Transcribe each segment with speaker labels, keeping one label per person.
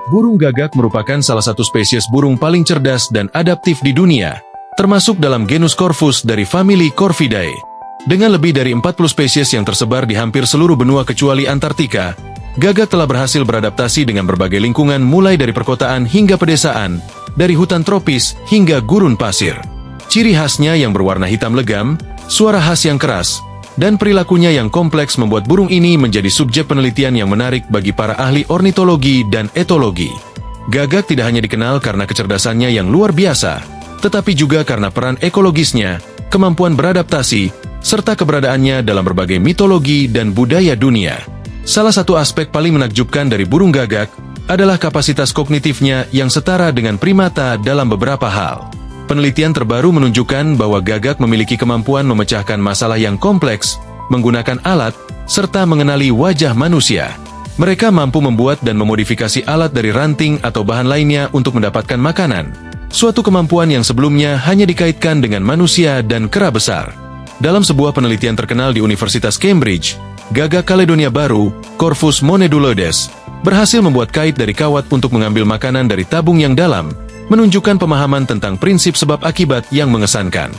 Speaker 1: Burung gagak merupakan salah satu spesies burung paling cerdas dan adaptif di dunia, termasuk dalam genus Corvus dari famili Corvidae. Dengan lebih dari 40 spesies yang tersebar di hampir seluruh benua kecuali Antartika, gagak telah berhasil beradaptasi dengan berbagai lingkungan mulai dari perkotaan hingga pedesaan, dari hutan tropis hingga gurun pasir. Ciri khasnya yang berwarna hitam legam, suara khas yang keras, dan perilakunya yang kompleks membuat burung ini menjadi subjek penelitian yang menarik bagi para ahli ornitologi dan etologi. Gagak tidak hanya dikenal karena kecerdasannya yang luar biasa, tetapi juga karena peran ekologisnya, kemampuan beradaptasi, serta keberadaannya dalam berbagai mitologi dan budaya dunia. Salah satu aspek paling menakjubkan dari burung gagak adalah kapasitas kognitifnya yang setara dengan primata dalam beberapa hal. Penelitian terbaru menunjukkan bahwa gagak memiliki kemampuan memecahkan masalah yang kompleks, menggunakan alat, serta mengenali wajah manusia. Mereka mampu membuat dan memodifikasi alat dari ranting atau bahan lainnya untuk mendapatkan makanan. Suatu kemampuan yang sebelumnya hanya dikaitkan dengan manusia dan kera besar. Dalam sebuah penelitian terkenal di Universitas Cambridge, gagak Caledonia Baru, Corvus moneduloides, berhasil membuat kait dari kawat untuk mengambil makanan dari tabung yang dalam, menunjukkan pemahaman tentang prinsip sebab akibat yang mengesankan.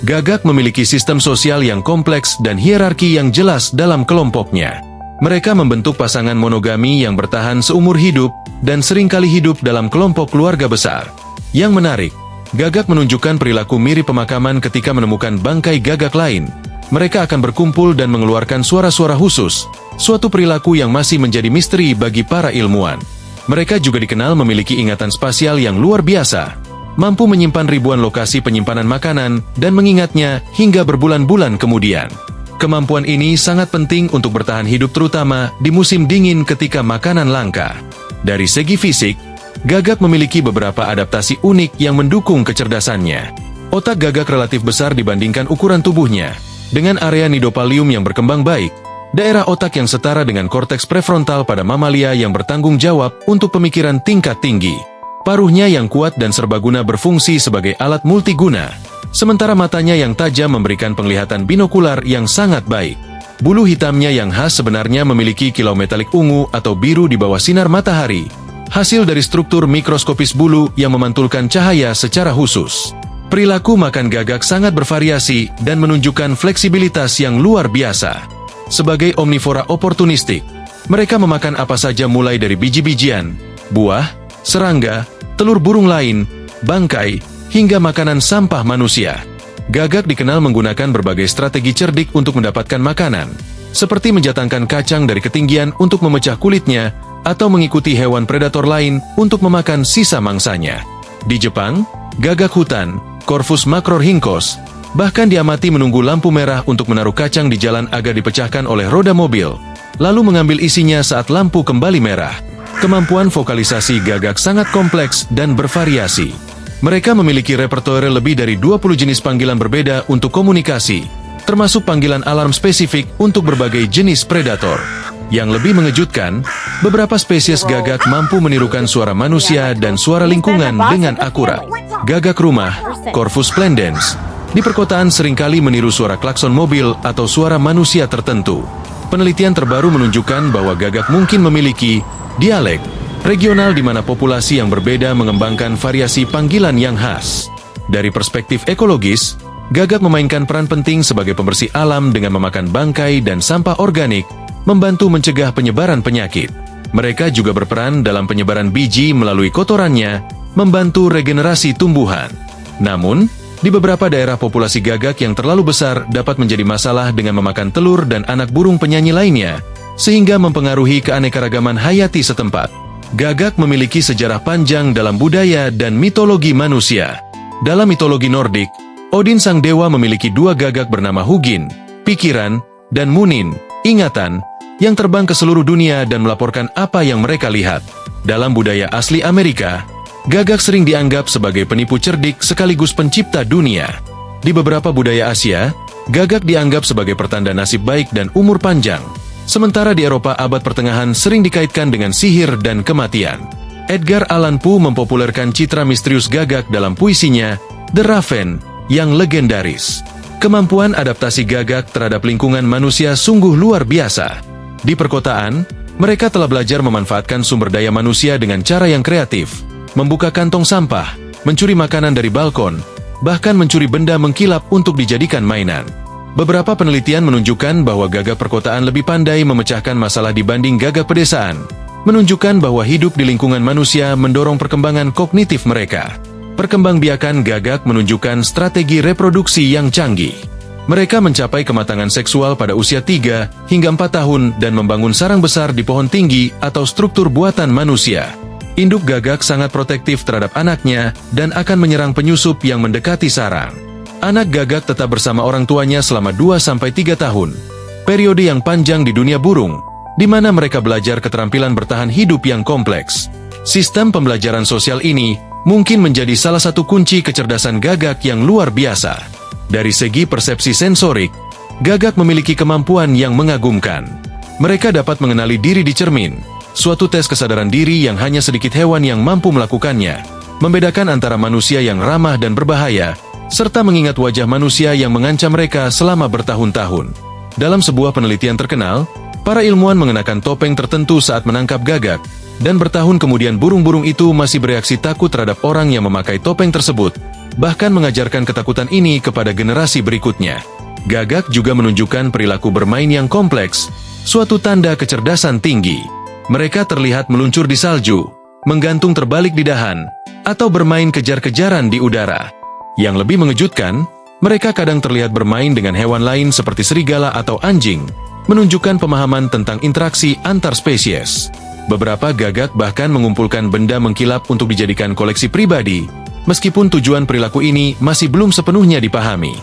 Speaker 1: Gagak memiliki sistem sosial yang kompleks dan hierarki yang jelas dalam kelompoknya. Mereka membentuk pasangan monogami yang bertahan seumur hidup dan seringkali hidup dalam kelompok keluarga besar. Yang menarik, gagak menunjukkan perilaku mirip pemakaman ketika menemukan bangkai gagak lain. Mereka akan berkumpul dan mengeluarkan suara-suara khusus, suatu perilaku yang masih menjadi misteri bagi para ilmuwan. Mereka juga dikenal memiliki ingatan spasial yang luar biasa, mampu menyimpan ribuan lokasi penyimpanan makanan dan mengingatnya hingga berbulan-bulan kemudian. Kemampuan ini sangat penting untuk bertahan hidup terutama di musim dingin ketika makanan langka. Dari segi fisik, gagak memiliki beberapa adaptasi unik yang mendukung kecerdasannya. Otak gagak relatif besar dibandingkan ukuran tubuhnya, dengan area nidopallium yang berkembang baik. Daerah otak yang setara dengan korteks prefrontal pada mamalia yang bertanggung jawab untuk pemikiran tingkat tinggi. Paruhnya yang kuat dan serbaguna berfungsi sebagai alat multiguna, sementara matanya yang tajam memberikan penglihatan binokular yang sangat baik. Bulu hitamnya yang khas sebenarnya memiliki kilau metalik ungu atau biru di bawah sinar matahari, hasil dari struktur mikroskopis bulu yang memantulkan cahaya secara khusus. Perilaku makan gagak sangat bervariasi dan menunjukkan fleksibilitas yang luar biasa. Sebagai omnivora oportunistik, mereka memakan apa saja mulai dari biji-bijian, buah, serangga, telur burung lain, bangkai, hingga makanan sampah manusia. Gagak dikenal menggunakan berbagai strategi cerdik untuk mendapatkan makanan, seperti menjatangkan kacang dari ketinggian untuk memecah kulitnya, atau mengikuti hewan predator lain untuk memakan sisa mangsanya. Di Jepang, gagak hutan, Corvus macrorhynchos, bahkan diamati menunggu lampu merah untuk menaruh kacang di jalan agar dipecahkan oleh roda mobil, lalu mengambil isinya saat lampu kembali merah. Kemampuan vokalisasi gagak sangat kompleks dan bervariasi. Mereka memiliki repertoire lebih dari 20 jenis panggilan berbeda untuk komunikasi, termasuk panggilan alarm spesifik untuk berbagai jenis predator. Yang lebih mengejutkan, beberapa spesies gagak mampu menirukan suara manusia dan suara lingkungan dengan akurat. Gagak rumah, Corvus splendens, di perkotaan seringkali meniru suara klakson mobil atau suara manusia tertentu. Penelitian terbaru menunjukkan bahwa gagak mungkin memiliki dialek regional di mana populasi yang berbeda mengembangkan variasi panggilan yang khas. Dari perspektif ekologis, gagak memainkan peran penting sebagai pembersih alam dengan memakan bangkai dan sampah organik, membantu mencegah penyebaran penyakit. Mereka juga berperan dalam penyebaran biji melalui kotorannya, membantu regenerasi tumbuhan. Namun, di beberapa daerah populasi gagak yang terlalu besar dapat menjadi masalah dengan memakan telur dan anak burung penyanyi lainnya, sehingga mempengaruhi keanekaragaman hayati setempat. Gagak memiliki sejarah panjang dalam budaya dan mitologi manusia. Dalam mitologi Nordik, Odin sang dewa memiliki dua gagak bernama Hugin, pikiran, dan Munin, ingatan, yang terbang ke seluruh dunia dan melaporkan apa yang mereka lihat. Dalam budaya asli Amerika, gagak sering dianggap sebagai penipu cerdik sekaligus pencipta dunia. Di beberapa budaya Asia, gagak dianggap sebagai pertanda nasib baik dan umur panjang. Sementara di Eropa abad pertengahan sering dikaitkan dengan sihir dan kematian. Edgar Allan Poe mempopulerkan citra misterius gagak dalam puisinya, The Raven, yang legendaris. Kemampuan adaptasi gagak terhadap lingkungan manusia sungguh luar biasa. Di perkotaan, Mereka telah belajar memanfaatkan sumber daya manusia dengan cara yang kreatif, membuka kantong sampah, mencuri makanan dari balkon, bahkan mencuri benda mengkilap untuk dijadikan mainan. Beberapa penelitian menunjukkan bahwa gagak perkotaan lebih pandai memecahkan masalah dibanding gagak pedesaan, menunjukkan bahwa hidup di lingkungan manusia mendorong perkembangan kognitif mereka. Perkembangbiakan gagak menunjukkan strategi reproduksi yang canggih. Mereka mencapai kematangan seksual pada usia 3 hingga 4 tahun dan membangun sarang besar di pohon tinggi atau struktur buatan manusia. Induk gagak sangat protektif terhadap anaknya dan akan menyerang penyusup yang mendekati sarang. Anak gagak tetap bersama orang tuanya selama 2-3 tahun. Periode yang panjang di dunia burung, di mana mereka belajar keterampilan bertahan hidup yang kompleks. Sistem pembelajaran sosial ini mungkin menjadi salah satu kunci kecerdasan gagak yang luar biasa. Dari segi persepsi sensorik, gagak memiliki kemampuan yang mengagumkan. Mereka dapat mengenali diri di cermin, suatu tes kesadaran diri yang hanya sedikit hewan yang mampu melakukannya, membedakan antara manusia yang ramah dan berbahaya, serta mengingat wajah manusia yang mengancam mereka selama bertahun-tahun. Dalam sebuah penelitian terkenal, para ilmuwan mengenakan topeng tertentu saat menangkap gagak, dan bertahun kemudian burung-burung itu masih bereaksi takut terhadap orang yang memakai topeng tersebut, bahkan mengajarkan ketakutan ini kepada generasi berikutnya. Gagak juga menunjukkan perilaku bermain yang kompleks, suatu tanda kecerdasan tinggi. Mereka terlihat meluncur di salju, menggantung terbalik di dahan, atau bermain kejar-kejaran di udara. Yang lebih mengejutkan, mereka kadang terlihat bermain dengan hewan lain seperti serigala atau anjing, menunjukkan pemahaman tentang interaksi antar spesies. Beberapa gagak bahkan mengumpulkan benda mengkilap untuk dijadikan koleksi pribadi, meskipun tujuan perilaku ini masih belum sepenuhnya dipahami.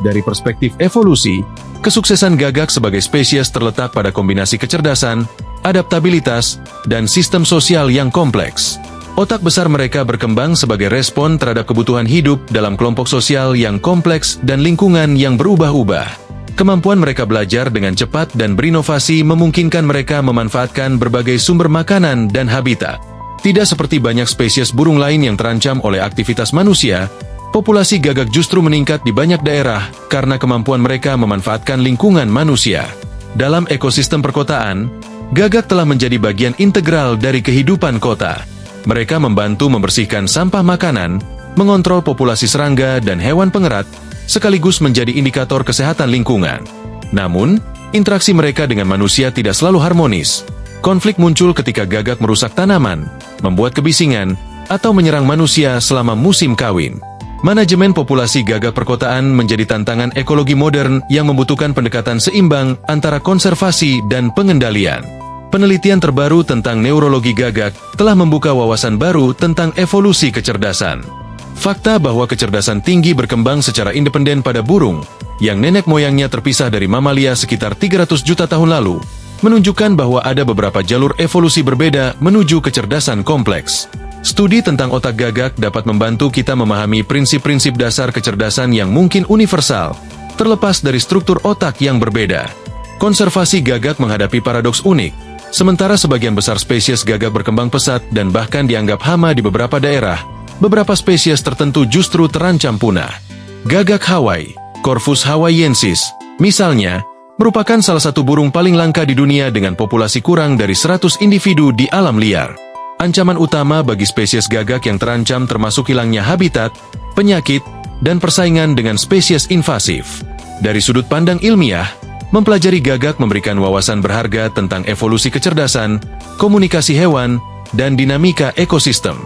Speaker 1: Dari perspektif evolusi, kesuksesan gagak sebagai spesies terletak pada kombinasi kecerdasan, adaptabilitas, dan sistem sosial yang kompleks. Otak besar mereka berkembang sebagai respon terhadap kebutuhan hidup dalam kelompok sosial yang kompleks dan lingkungan yang berubah-ubah. Kemampuan mereka belajar dengan cepat dan berinovasi memungkinkan mereka memanfaatkan berbagai sumber makanan dan habitat. Tidak seperti banyak spesies burung lain yang terancam oleh aktivitas manusia, populasi gagak justru meningkat di banyak daerah karena kemampuan mereka memanfaatkan lingkungan manusia. Dalam ekosistem perkotaan, gagak telah menjadi bagian integral dari kehidupan kota. Mereka membantu membersihkan sampah makanan, mengontrol populasi serangga dan hewan pengerat, sekaligus menjadi indikator kesehatan lingkungan. Namun, interaksi mereka dengan manusia tidak selalu harmonis. Konflik muncul ketika gagak merusak tanaman, membuat kebisingan, atau menyerang manusia selama musim kawin. Manajemen populasi gagak perkotaan menjadi tantangan ekologi modern yang membutuhkan pendekatan seimbang antara konservasi dan pengendalian. Penelitian terbaru tentang neurologi gagak telah membuka wawasan baru tentang evolusi kecerdasan. Fakta bahwa kecerdasan tinggi berkembang secara independen pada burung, yang nenek moyangnya terpisah dari mamalia sekitar 300 juta tahun lalu, menunjukkan bahwa ada beberapa jalur evolusi berbeda menuju kecerdasan kompleks. Studi tentang otak gagak dapat membantu kita memahami prinsip-prinsip dasar kecerdasan yang mungkin universal, terlepas dari struktur otak yang berbeda. Konservasi gagak menghadapi paradoks unik, sementara sebagian besar spesies gagak berkembang pesat dan bahkan dianggap hama di beberapa daerah. Beberapa spesies tertentu justru terancam punah. Gagak Hawaii, Corvus hawaiiensis, misalnya, merupakan salah satu burung paling langka di dunia dengan populasi kurang dari 100 individu di alam liar. Ancaman utama bagi spesies gagak yang terancam termasuk hilangnya habitat, penyakit, dan persaingan dengan spesies invasif. Dari sudut pandang ilmiah, mempelajari gagak memberikan wawasan berharga tentang evolusi kecerdasan, komunikasi hewan, dan dinamika ekosistem.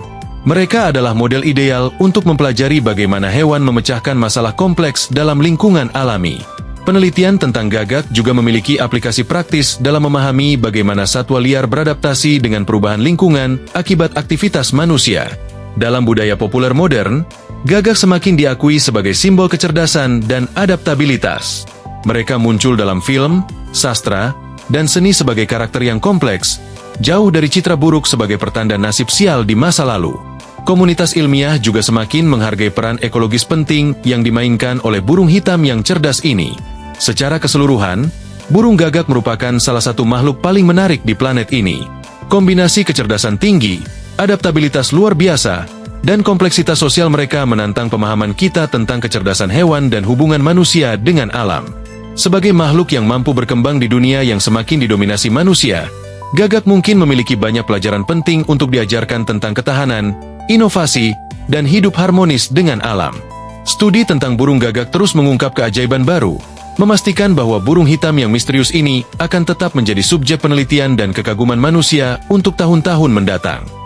Speaker 1: Mereka adalah model ideal untuk mempelajari bagaimana hewan memecahkan masalah kompleks dalam lingkungan alami. Penelitian tentang gagak juga memiliki aplikasi praktis dalam memahami bagaimana satwa liar beradaptasi dengan perubahan lingkungan akibat aktivitas manusia. Dalam budaya populer modern, gagak semakin diakui sebagai simbol kecerdasan dan adaptabilitas. Mereka muncul dalam film, sastra, dan seni sebagai karakter yang kompleks, jauh dari citra buruk sebagai pertanda nasib sial di masa lalu. Komunitas ilmiah juga semakin menghargai peran ekologis penting yang dimainkan oleh burung hitam yang cerdas ini. Secara keseluruhan, burung gagak merupakan salah satu makhluk paling menarik di planet ini. Kombinasi kecerdasan tinggi, adaptabilitas luar biasa, dan kompleksitas sosial mereka menantang pemahaman kita tentang kecerdasan hewan dan hubungan manusia dengan alam. Sebagai makhluk yang mampu berkembang di dunia yang semakin didominasi manusia, Gagak mungkin memiliki banyak pelajaran penting untuk diajarkan tentang ketahanan, inovasi, dan hidup harmonis dengan alam. Studi tentang burung gagak terus mengungkap keajaiban baru, memastikan bahwa burung hitam yang misterius ini akan tetap menjadi subjek penelitian dan kekaguman manusia untuk tahun-tahun mendatang.